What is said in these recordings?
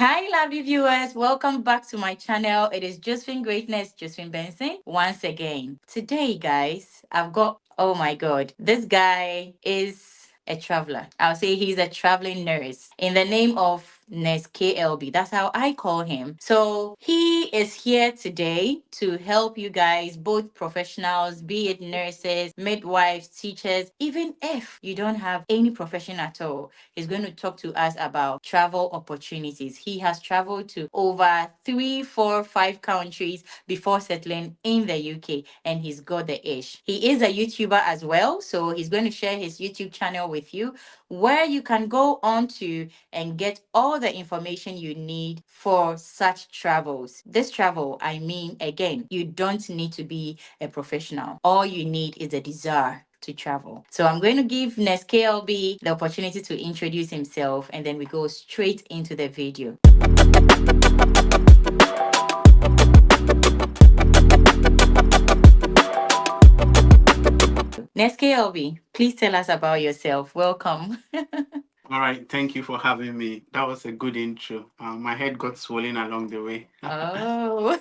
Hi, lovely viewers. Welcome back to my channel. It is Josephine Greatness, Josephine Benson, once again. Today, guys, I've got, oh my God, this guy is a traveler. I'll say he's a traveling nurse in the name of Nurse KLB. That's how I call him. So he is here today to help you guys, both professionals, be it nurses, midwives, teachers, even if you don't have any profession at all. He's going to talk to us about travel opportunities. He has traveled to over 3, 4, 5 countries before settling in the UK, and he's got the ish. He is a YouTuber as well, so he's going to share his YouTube channel with you where you can go on to and get all the information you need for such travels. This travel, I mean, again, you don't need to be a professional. All you need is a desire to travel. So I'm going to give Nes KLB the opportunity to introduce himself, and then we go straight into the video. Nes KLB, please tell us about yourself. Welcome. All right, thank you for having me. That was a good intro. My head got swollen along the way. Oh.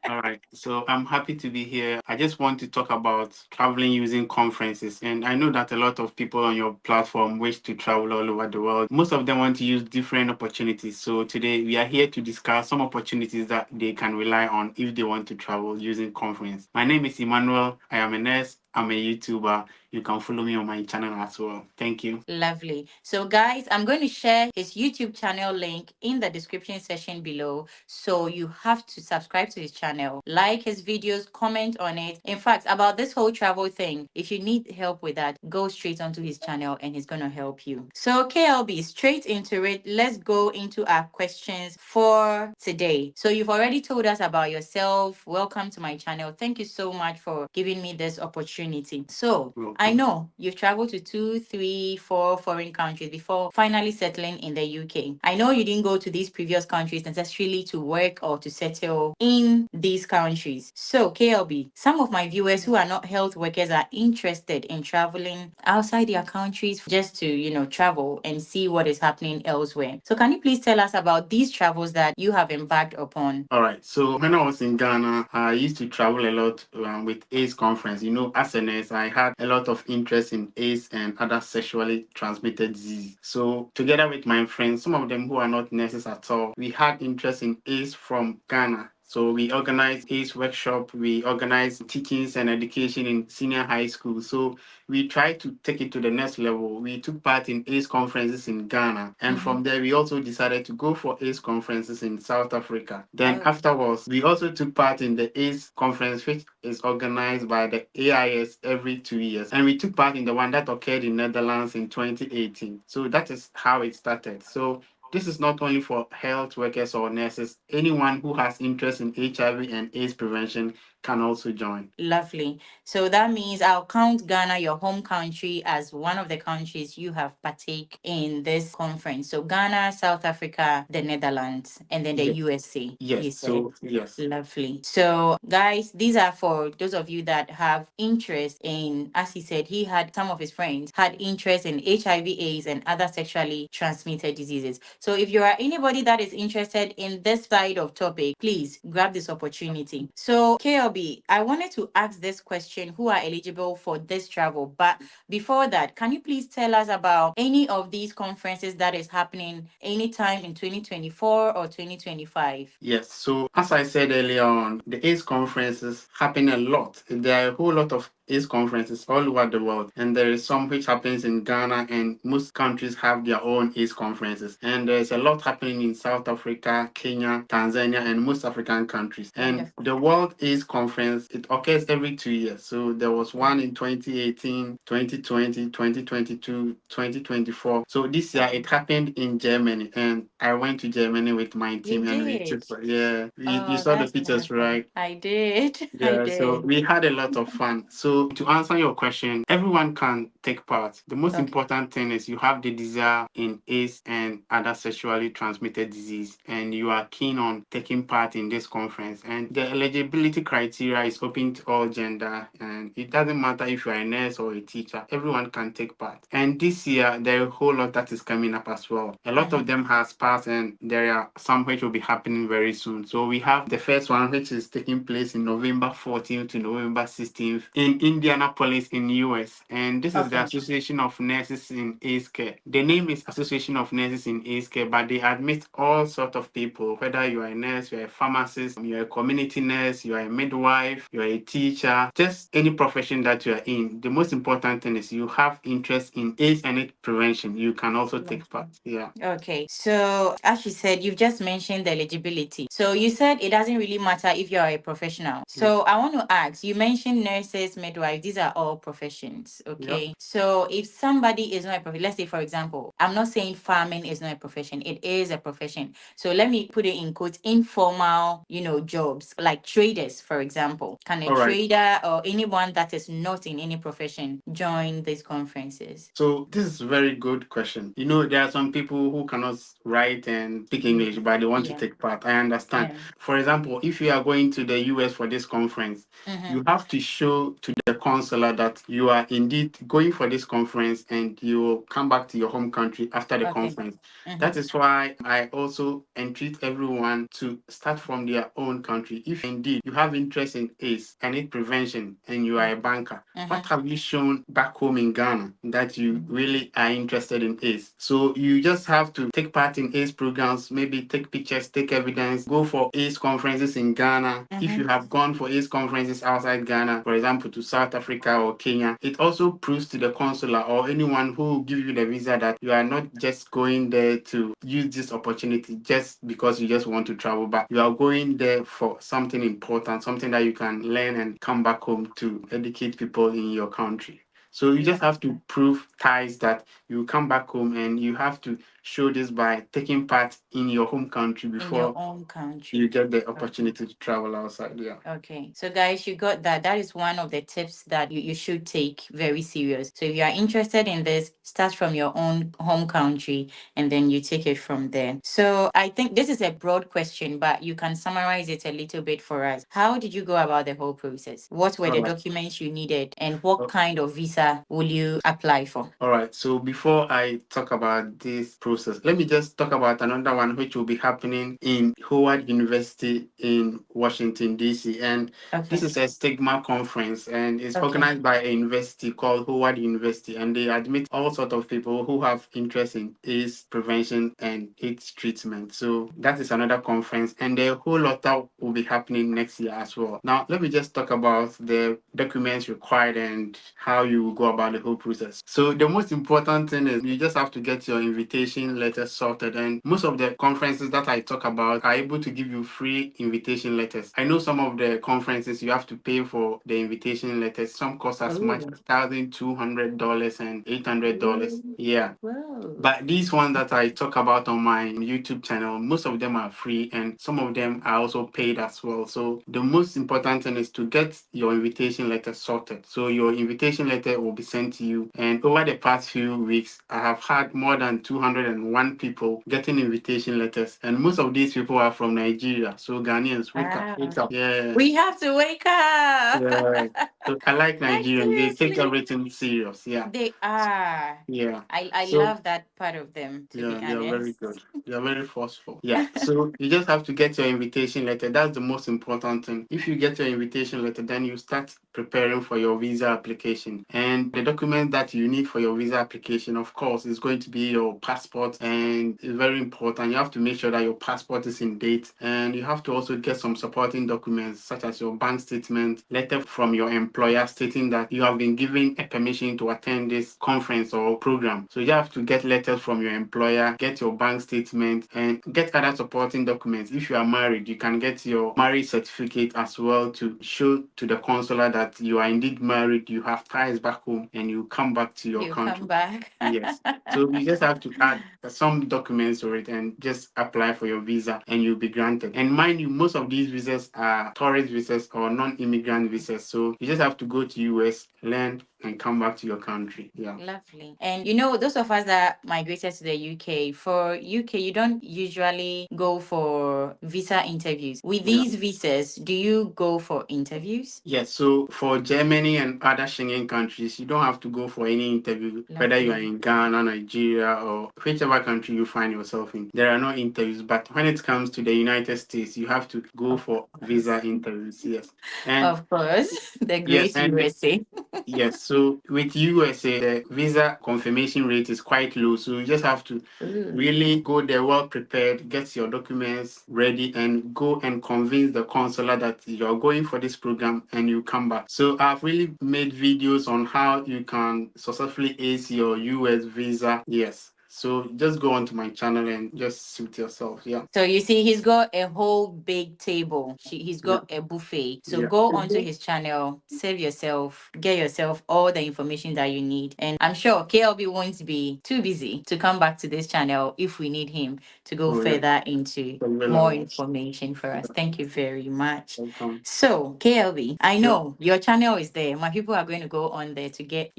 All right, so I'm happy to be here. I just want to talk about traveling using conferences. And I know that a lot of people on your platform wish to travel all over the world. Most of them want to use different opportunities. So today we are here to discuss some opportunities that they can rely on if they want to travel using conference. My name is Emmanuel. I am a nurse. I'm a YouTuber. You can follow me on my channel as well. Thank you. Lovely. So, guys, I'm going to share his YouTube channel link in the description section below. So, you have to subscribe to his channel, like his videos, comment on it. In fact, about this whole travel thing, if you need help with that, go straight onto his channel and he's going to help you. So, KLB, straight into it. Let's go into our questions for today. So, you've already told us about yourself. Welcome to my channel. Thank you so much for giving me this opportunity. So, I Welcome. know you've traveled to 2, 3, 4 foreign countries before finally settling in the UK. I know you didn't go to these previous countries necessarily to work or to settle in these countries. So, KLB, some of my viewers who are not health workers are interested in traveling outside their countries just to, travel and see what is happening elsewhere. So, can you please tell us about these travels that you have embarked upon? All right. So when I was in Ghana, I used to travel a lot with AIDS conference. As a nurse, I had a lot of interest in AIDS and other sexually transmitted diseases. So together with my friends, some of them who are not nurses at all, we had interest in AIDS from Ghana. So we organized AIDS workshop, we organized teachings and education in senior high school. So we tried to take it to the next level. We took part in AIDS conferences in Ghana. And Mhm. from there, we also decided to go for AIDS conferences in South Africa. Then Oh. afterwards, we also took part in the AIDS conference, which is organized by the AIS every 2 years. And we took part in the one that occurred in Netherlands in 2018. So that is how it started. So this is not only for health workers or nurses. Anyone who has interest in HIV and AIDS prevention can also join. Lovely. So that means I'll count Ghana, your home country, as one of the countries you have partake in this conference. So Ghana, South Africa, the Netherlands, and then the Yes. USA, Yes. you said. So, yes. Lovely. So, guys, these are for those of you that have interest in, as he said, he had some of his friends had interest in HIV/AIDS and other sexually transmitted diseases. So, if you are anybody that is interested in this side of topic, please grab this opportunity. So, KLB, I wanted to ask this question: who are eligible for this travel? But before that, can you please tell us about any of these conferences that is happening anytime in 2024 or 2025? Yes, so as I said earlier on, the AIDS conferences happen a lot. There are a whole lot of AIDS conferences all over the world, and there is some which happens in Ghana, and most countries have their own AIDS conferences. And there's a lot happening in South Africa, Kenya, Tanzania, and most African countries. And Wonderful. the World AIDS Conference, it occurs every 2 years. So there was one in 2018, 2020, 2022, 2024. So this year it happened in Germany, and I went to Germany with my You team, and we did. took, yeah, you Oh, saw the that's pictures, wonderful. right? I did. I Yeah, so did. we had a lot of fun. So So to answer your question, everyone can take part. The most Okay. important thing is you have the desire in AIDS and other sexually transmitted disease, and you are keen on taking part in this conference. And the eligibility criteria is open to all gender, and it doesn't matter if you are a nurse or a teacher. Everyone can take part. And this year there are a whole lot that is coming up as well. A lot of them has passed, and there are some which will be happening very soon. So we have the first one, which is taking place in November 14th to November 16th in Indianapolis in US. And this is the Okay. Association of Nurses in AIDS Care. The name is Association of Nurses in AIDS Care, but they admit all sorts of people, whether you are a nurse, you are a pharmacist, you are a community nurse, you are a midwife, you are a teacher, just any profession that you are in. The most important thing is you have interest in AIDS and its prevention. You can also take part. Yeah. Okay, so as you said, you've just mentioned the eligibility. So you said it doesn't really matter if you're a professional. Yeah. So I want to ask, you mentioned nurses, midwives, these are all professions. Yep. Okay, so if somebody is not a profession, let's say, for example, I'm not saying farming is not a profession, it is a profession. So let me put it in quotes, informal, jobs like traders, for example. Can a All right. trader or anyone that is not in any profession join these conferences? So this is a very good question. There are some people who cannot write and speak English, but they want to Yeah. take part. I understand. Yeah. For example, if you are going to the US for this conference, Mm-hmm. you have to show to the consular that you are indeed going for this conference and you will come back to your home country after the Okay. conference. Mm-hmm. That is why I also entreat everyone to start from their own country. If indeed you have interest in AIDS and its prevention and you are a banker, what Mm-hmm. have you shown back home in Ghana that you really are interested in AIDS? So you just have to take part in AIDS programs, maybe take pictures, take evidence, go for AIDS conferences in Ghana. If Mm-hmm. you have gone for AIDS conferences outside Ghana, for example, to South Africa or Kenya, it also proves to the consular or anyone who will give you the visa that you are not just going there to use this opportunity just because you just want to travel, but you are going there for something important, something that you can learn and come back home to educate people in your country. So you just have to prove ties that you come back home, and you have to show this by taking part in your home country In your before own you country. get the Okay. opportunity to travel outside. Yeah. Okay. So guys, you got that. That is one of the tips that you should take very serious. So if you are interested in this, start from your own home country and then you take it from there. So I think this is a broad question, but you can summarize it a little bit for us. How did you go about the whole process? What were All the right. documents you needed and what kind of visa will you apply for? All right, so before I talk about this process, let me just talk about another one which will be happening in Howard University in Washington, D.C. And this Okay. is a stigma conference, and it's Okay. organized by a university called Howard University, and they admit all sorts of people who have interest in AIDS prevention and AIDS treatment. So that is another conference, and a whole lot that will be happening next year as well. Now, let me just talk about the documents required and how you will go about the whole process. So the most important thing is you just have to get your invitation letter sorted. And most of the conferences that I talk about are able to give you free invitation letters. I know some of the conferences you have to pay for the invitation letters. Some cost as much Oh. as $1,200 and $800. Oh. Yeah. Whoa. But these ones that I talk about on my YouTube channel, most of them are free and some of them are also paid as well. So the most important thing is to get your invitation letter sorted. So your invitation letter will be sent to you. And over the past few weeks, I have had more than 201 people getting invitation letters. And most of these people are from Nigeria. So Ghanaians, wake up, Ah. wake up. Yeah. We have to wake up. Yeah. So I like Like Nigerians. They take seriously. everything serious. Yeah. They are. Yeah. I So love that part of them, to be yeah, they are very honest. good. They are very forceful. Yeah. So you just have to get your invitation letter. That's the most important thing. If you get your invitation letter, then you start preparing for your visa application. And the document that you need for your visa application, of course, is going to be your passport. And it's very important. You have to make sure that your passport is in date. And you have to also get some supporting documents, such as your bank statement, letter from your employer stating that you have been given a permission to attend this conference or program. So you have to get letters from your employer, get your bank statement, and get other supporting documents. If you are married, you can get your marriage certificate as well to show to the consular that that you are indeed married, you have ties back home, and you come back to your You come country. back. Yes. So you just have to add some documents to it and just apply for your visa and you'll be granted. And mind you, most of these visas are tourist visas or non-immigrant visas. So you just have to go to US, learn, and come back to your country. Yeah. Lovely. And you know, those of us that migrated to the UK, for UK, you don't usually go for visa interviews. With Yeah. these visas, do you go for interviews? Yes, so for Germany and other Schengen countries, you don't have to go for any interview, whether you are Lovely. in Ghana, Nigeria, or whichever country you find yourself in. There are no interviews, but when it comes to the United States, you have to go Of for visa course. interviews. Yes, and Of course. The yes, great and USA. yes, so with USA, the visa confirmation rate is quite low. So you just have to Ooh. really go there well prepared, get your documents ready, and go and convince the consular that you're going for this program and you come back. So I've really made videos on how you can successfully ace your US visa. Yes. So just go onto my channel and just suit yourself. Yeah. So you see, he's got a whole big table. He's Yeah. got a buffet. So Yeah. go onto his channel, save yourself, get yourself all the information that you need. And I'm sure KLB won't be too busy to come back to this channel if we need him to go Oh, yeah. further into Thank you very more much. information for us. Yeah. Thank you very much. Welcome. So, KLB, I Yeah. know your channel is there. My people are going to go on there to get,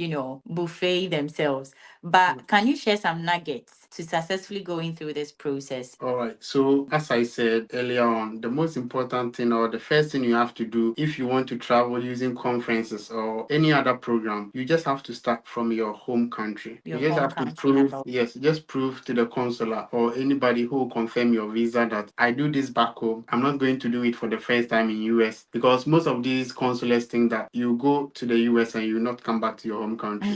buffet themselves. But can you share some nuggets to successfully going through this process? All right. So, as I said earlier on, the most important thing or the first thing you have to do if you want to travel using conferences or any other program, you just have to start from your home country. You Your just home have to country, prove, number one. yes, just prove to the consular or anybody who will confirm your visa that I do this back home. I'm not going to do it for the first time in US because most of these consulates think that you go to the US and you not come back to your home country.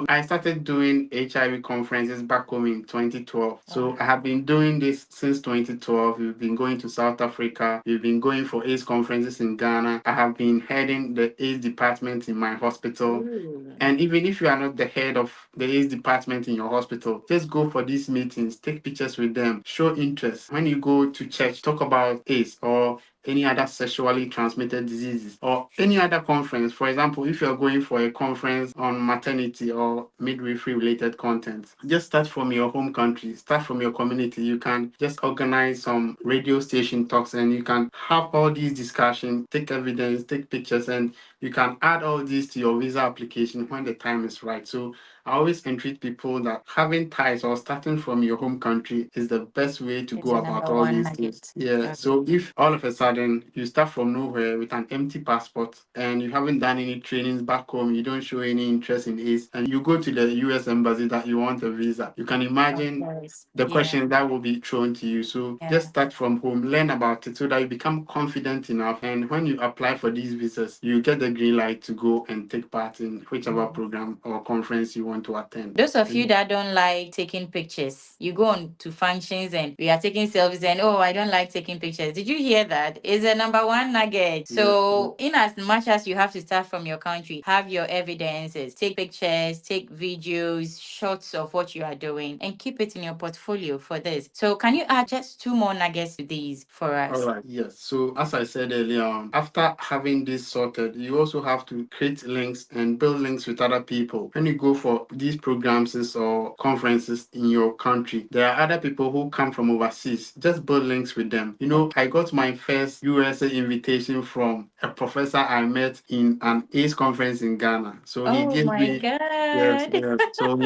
I started doing HIV conferences back home in 2012. So I Wow. have been doing this since 2012. We've been going to South Africa. We've been going for AIDS conferences in Ghana. I have been heading the AIDS department in my hospital. Ooh. And even if you are not the head of the AIDS department in your hospital, just go for these meetings, take pictures with them, show interest. When you go to church, talk about AIDS or any other sexually transmitted diseases or any other conference. For example, if you're going for a conference on maternity or midwifery related content, just start from your home country, start from your community. You can just organize some radio station talks and you can have all these discussions, take evidence, take pictures, and you can add all these to your visa application when the time is right. So I always entreat people that having ties or starting from your home country is the best way to It's go the about number all one these things. nugget. Yeah. So Okay. if all of a sudden you start from nowhere with an empty passport and you haven't done any trainings back home, you don't show any interest in ACE, and you go to the US embassy that you want a visa, you can Of imagine course. the Yeah. questions that will be thrown to you. So just Yeah. start from home, learn about it so that you become confident enough. And when you apply for these visas, you get the green light to go and take part in whichever Yeah. program or conference you want to attend. Those of you that don't like taking pictures, you go on to functions and we are taking selfies and oh, I don't like taking pictures. Did you hear that? It's a number one nugget. Yeah. So, in as much as you have to start from your country, have your evidences, take pictures, take videos, shots of what you are doing, and keep it in your portfolio for this. So, can you add just two more nuggets to these for All us? right. Yes. So as I said earlier on, after having this sorted, you also have to create links and build links with other people. When you go for these programs or conferences in your country, there are other people who come from overseas. Just build links with them. I got my first USA invitation from a professor I met in an ACE conference in Ghana. So he Oh gave my me Yes, God. yes. So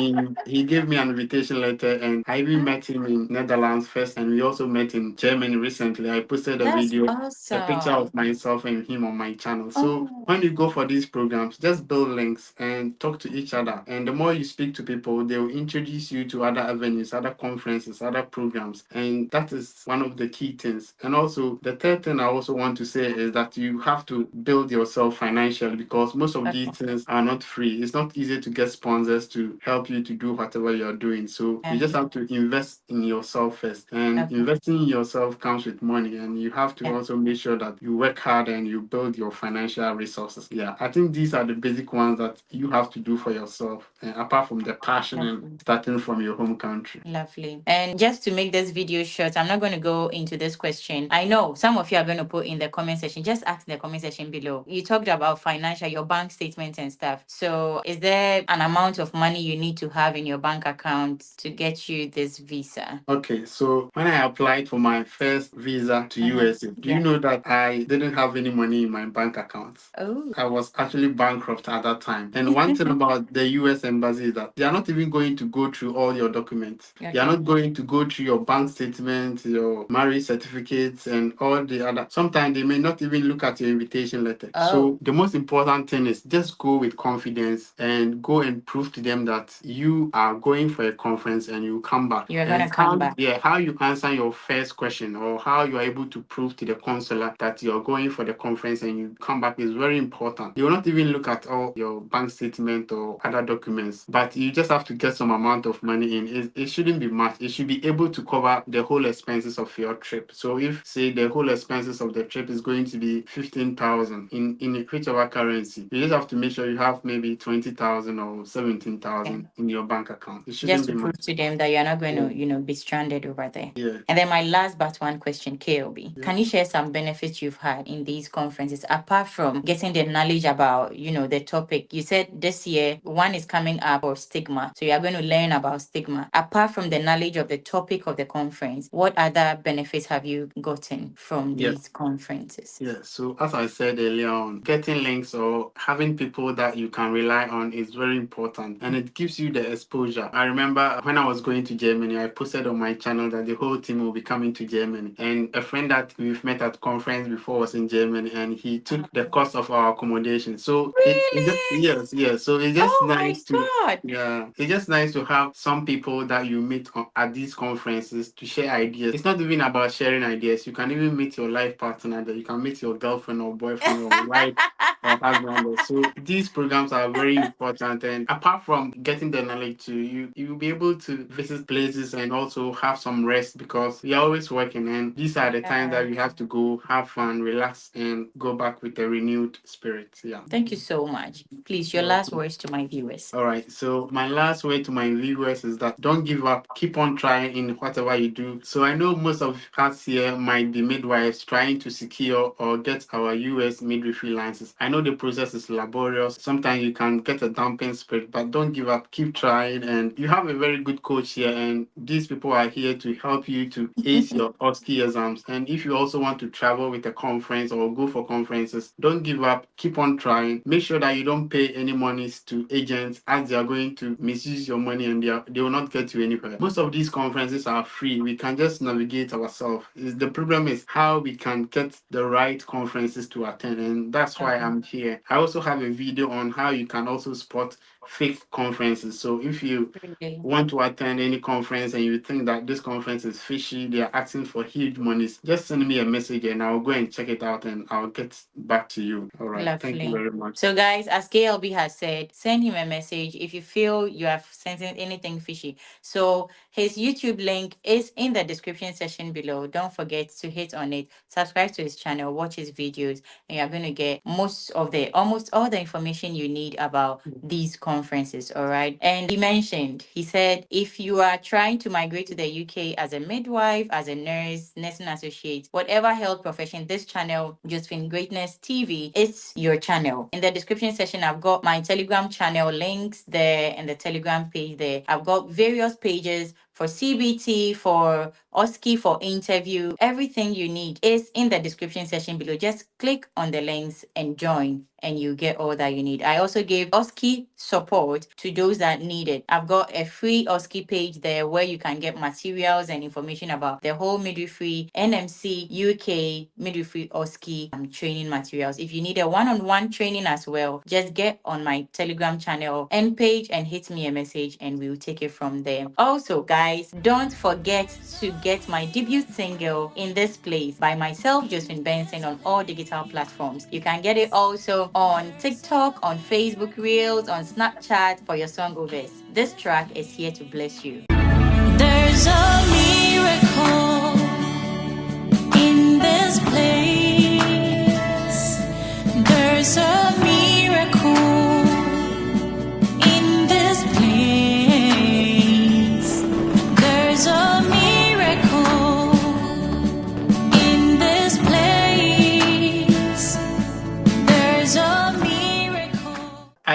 he gave me an invitation letter, and I even met him in Netherlands first, and we also met in Germany recently. I posted a That's video, a picture awesome. of myself and him on my channel. So Oh, when you go for these programs, just build links and talk to each other. And the more you speak to people, they will introduce you to other avenues, other conferences, other programs, and that is one of the key things. And also, the third thing I also want to say is that you have to build yourself financially because most of these okay. things are not free. It's not easy to get sponsors to help you to do whatever you're doing. So you just Um, have to invest in yourself first. And okay. investing in yourself comes with money. And you have to Yeah. also make sure that you work hard and you build your financial resources. Yeah, I think these are the basic ones that you have to do for yourself apart from the passion Lovely. and starting from your home country. Lovely. And just to make this video short, I'm not going to go into this question. I know some of you are going to put in the comment section. Just ask in the comment section below. You talked about financial, your bank statements and stuff. So is there an amount of money you need to have in your bank account to get you this visa? Okay, so when I applied for my first visa to USA, do you Yeah. know that I didn't have any money in my bank account? Oh. I was actually bankrupt at that time. And one thing about the US embassy is that they are not even going to go through all your documents. They are Okay. not going to go through your bank statements, your marriage certificates, and all the other. Sometimes they may not even look at your invitation letter. Oh. So the most important thing is just go with confidence and go and prove to them that you are going for a conference and you come back. You're And going to come back. yeah, how you answer your first question or how you are able to prove to the consular that you're going for the conference and you come back is very important. They will not even look at all your bank statement or other documents, but you just have to get some amount of money in. It shouldn't be much. It should be able to cover the whole expenses of your trip. So if say the whole expenses of the trip is going to be 15,000 in whichever currency, you just have to make sure you have maybe 20,000 or 17,000 in your bank account. It shouldn't Just be to much. prove to them that you're not going Yeah. to, be stranded over there. Yeah. And then my last but one question, KLB. Yeah. Can you share some benefits you've had in these conferences apart from getting the knowledge about, the topic? You said this year one is coming up for stigma. So you're going to learn about stigma. Apart from the knowledge of the topic of the conference, what other benefits have you gotten from Yeah. these conferences? Yeah, so as I said earlier on, getting links or having people that you can rely on is very important and it gives you the exposure. I remember when I was going to Germany, I posted on my channel that the whole team will be coming to Germany. And a friend that we've met at conference before was in Germany and he took the cost of our accommodation. So Really? yes. So it's just Oh my nice to God. yeah, it's just nice to have some people that you meet at these conferences to share ideas. It's not even about sharing ideas. You can even meet your life partner there. You can meet your girlfriend or boyfriend or wife or husband there. So these programs are very important. And apart from getting the knowledge to you'll be able to visit places and also have some rest because you're always working. And these are the times that you have to go have fun, relax, and go back with a renewed spirit. Yeah. Thank you so much. Please, your You're last welcome. words to my viewers. All right. So my last word to my viewers is that don't give up. Keep on trying in whatever you do. So I know most of us here might be midwives trying to secure or get our US midwifery license. I know the process is laborious. Sometimes you can get a dumping spirit, but don't give up. Keep trying. And you have a very good coach here. And these people are here to help you to ace your OSCE exams. And if you also want to travel with a conference or go for conferences, don't give up. Keep on trying. Make sure that you don't pay any monies to agents as they are going to misuse your money and they will not get you anywhere. Most of these conferences are free. We can just navigate ourselves. The problem is how we can get the right conferences to attend, and that's why I'm here. I also have a video on how you can also spot fake conferences. So if you Really? want to attend any conference and you think that this conference is fishy, they are asking for huge monies, just send me a message and I'll go and check it out and I'll get back to you. All right. Thank you Lovely. very much. So, guys, as KLB has said, send him a message if you feel you have sent in anything fishy. So, his YouTube link is in the description section below. Don't forget to hit on it, subscribe to his channel, watch his videos, and you're going to get almost all the information you need about these conferences. All right. And he said, if you are trying to migrate to the UK as a midwife, as a nurse, nursing associate, whatever health profession, this channel, Josephine Greatness TV, is your channel. In the description section, I've got my Telegram channel links there and the Telegram page there. I've got various pages for CBT, for OSCE, for interview. Everything you need is in the description section below. Just click on the links and join, and you get all that you need. I also gave OSCE support to those that need it. I've got a free OSCE page there where you can get materials and information about the whole midwifery, NMC, UK, midwifery, OSCE training materials. If you need a one-on-one training as well, just get on my Telegram channel and page and hit me a message and we'll take it from there. Also, guys, don't forget to get my debut single In This Place by myself, Josephine Benson, on all digital platforms. You can get it also on TikTok, on Facebook Reels, on Snapchat for your song overs. This track is here to bless you. There's a miracle in this place. There's a miracle in this place.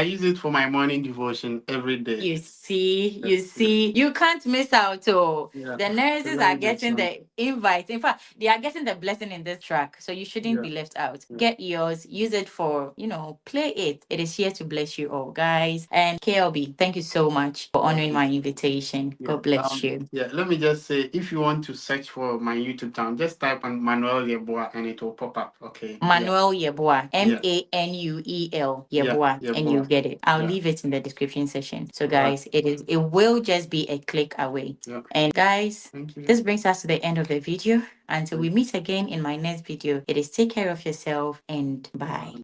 I use it for my morning devotion every day. You can't miss out. Oh, Yeah. the nurses are Very good getting song. the invite. In fact, they are getting the blessing in this track. So you shouldn't be left out. Get yours, use it for, play it. It is here to bless you all, guys. And KLB, thank you so much for honoring my invitation. God bless you. Yeah, let me just say, if you want to search for my YouTube channel, just type on Manuel Yeboah and it will pop up. Okay. Manuel Yeboah, Manuel Yeboah, and you get it. I'll leave it in the description section. So, guys, it will just be a click away. And guys, this brings us to the end of the video. Until we meet again in my next video, it is take care of yourself and bye.